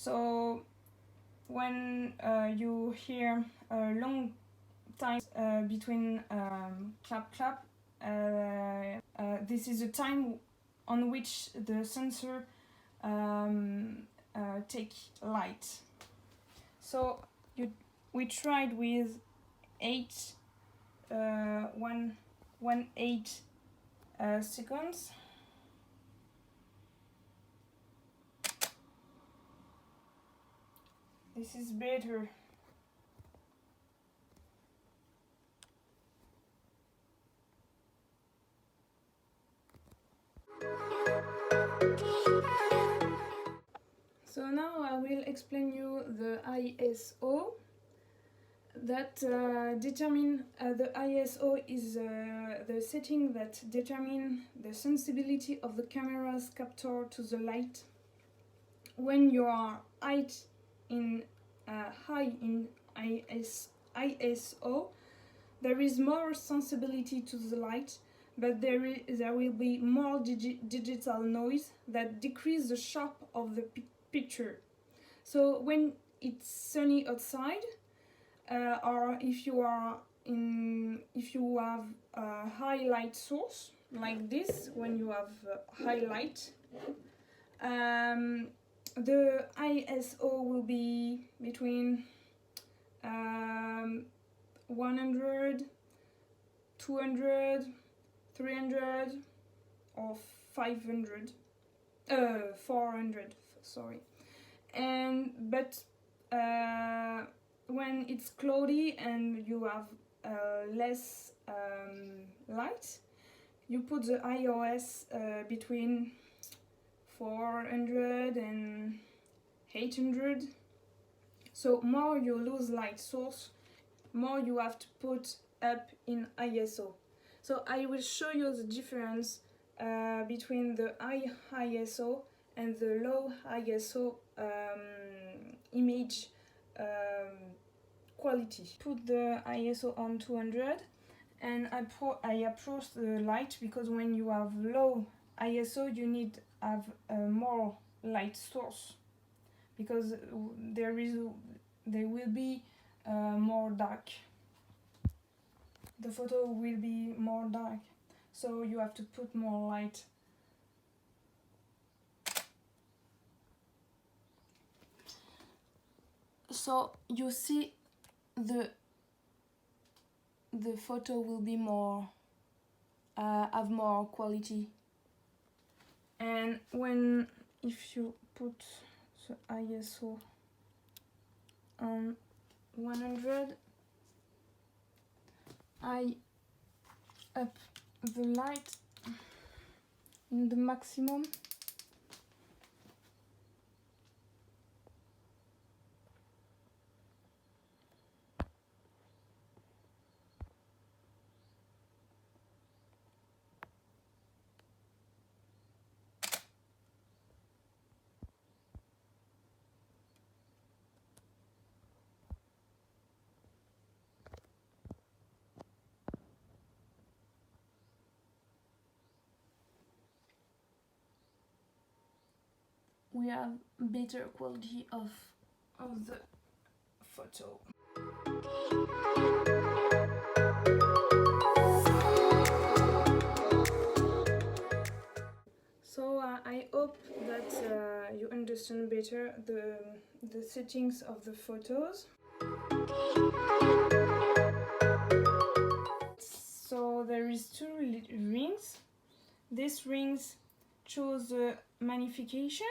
So when you hear a long time between clap clap, this is a time on which the sensor take light. So we tried with 8 seconds. This is better. So now I will explain you the ISO. That determine the ISO is the setting that determine the sensibility of the camera's capture to the light. When you are high in ISO, there is more sensibility to the light, but there will be more digital noise that decrease the sharp of the picture. So when it's sunny outside, or if you have a high light source like this, when you have high light, the ISO will be between 100, 200, 300 or 500, 400, sorry. But when it's cloudy and you have less light, you put the IOS between 400 and 800. So more you lose light source, more you have to put up in ISO. So I will show you the difference between the high ISO and the low ISO image quality. Put the ISO on 200 and I approach the light, because when you have low ISO you need to have more light source, because there will be more dark. The photo will be more dark, so you have to put more light. So you see the photo will be more have more quality. And if you put the ISO on 100, I up the light in the maximum. We have better quality of the photo. So I hope that you understand better the settings of the photos. So there is two rings. These rings choose the magnification.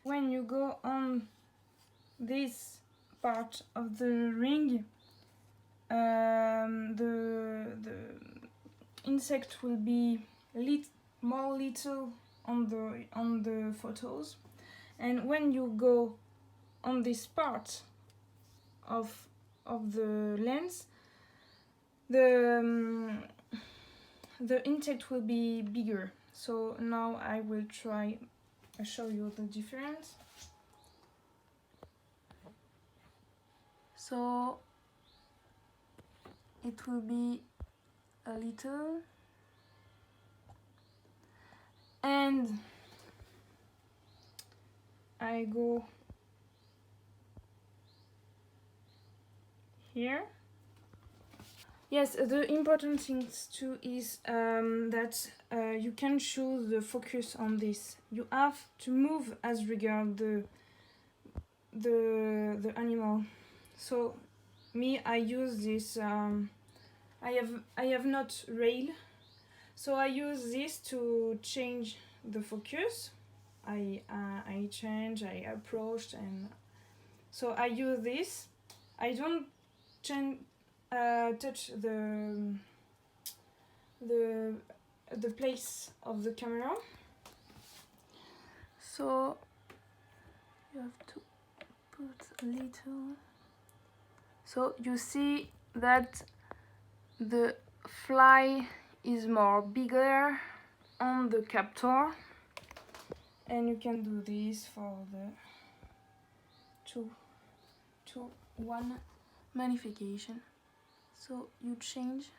When you go on this part of the ring, the insect will be more little on the photos, and when you go on this part of the lens, the insect will be bigger. So now I will try show you the difference. So it will be a little, and I go here. Yes, the important things too is that you can choose the focus on this. You have to move as regard the animal. So me, I use this. I have not rail, so I use this to change the focus. I change, I approached, and so I use this. I don't touch the the place of the camera. So you have to put a little. So you see that the fly is more bigger on the captor, and you can do this for the 2:1 magnification. So you change.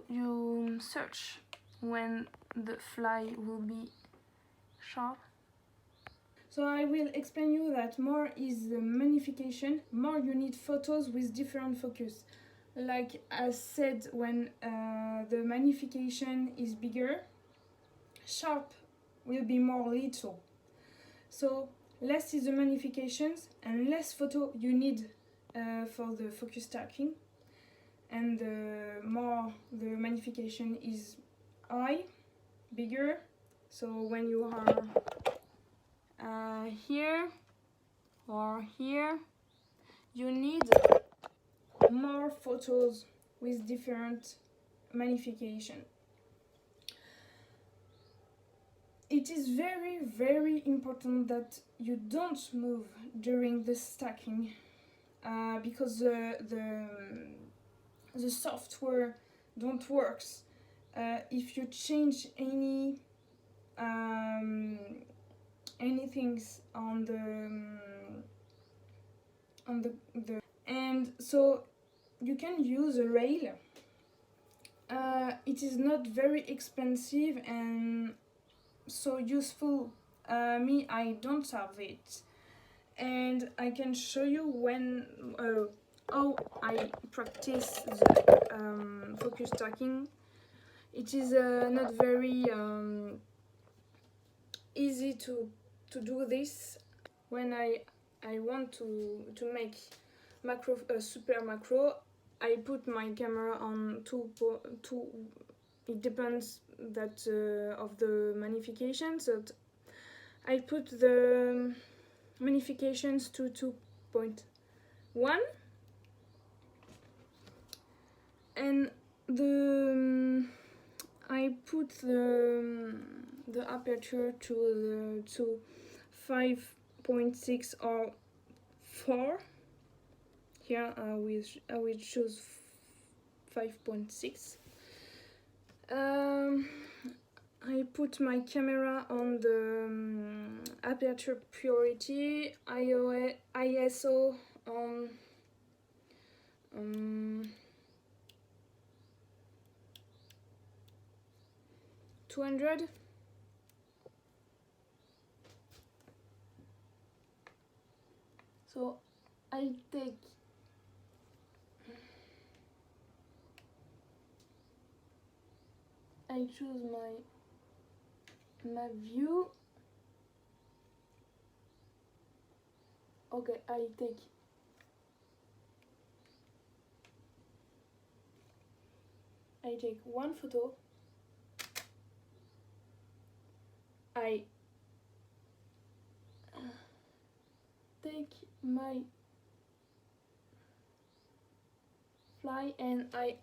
You search when the fly will be sharp. So I will explain you that more is the magnification, more you need photos with different focus. Like I said, when the magnification is bigger, sharp will be more little. So less is the magnifications and less photo you need for the focus stacking, and more the magnification is high, bigger. So when you are here or here, you need more photos with different magnification. It is very important that you don't move during the stacking because the software don't works if you change anything on the and so you can use a rail. It is not very expensive and so useful. Me, I don't have it, and I can show you when how I practice the focus stacking. It is not very easy to do this. When I want to make macro super macro, I put my camera on 2. It depends that of the magnification. So I put the magnifications to 2.1, and I put the aperture to 5.6 or 4. Here I will choose 5.6. I put my camera on the aperture priority, ISO on 200. So I choose my view. Okay, I take one photo. I take my fly and I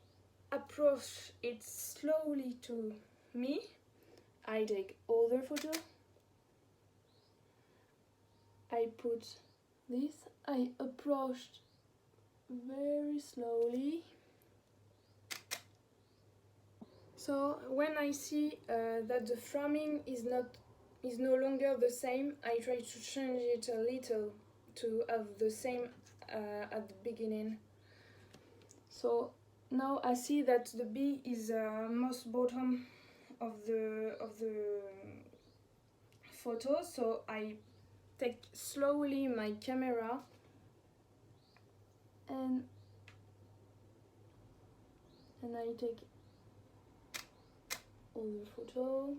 approach it slowly to me. I take other photo. I put this. I approached very slowly. So when I see that the framing is not is no longer the same, I try to change it a little to have the same at the beginning. So now I see that the bee is most bottom of the photo, so I take slowly my camera and I take all the photo.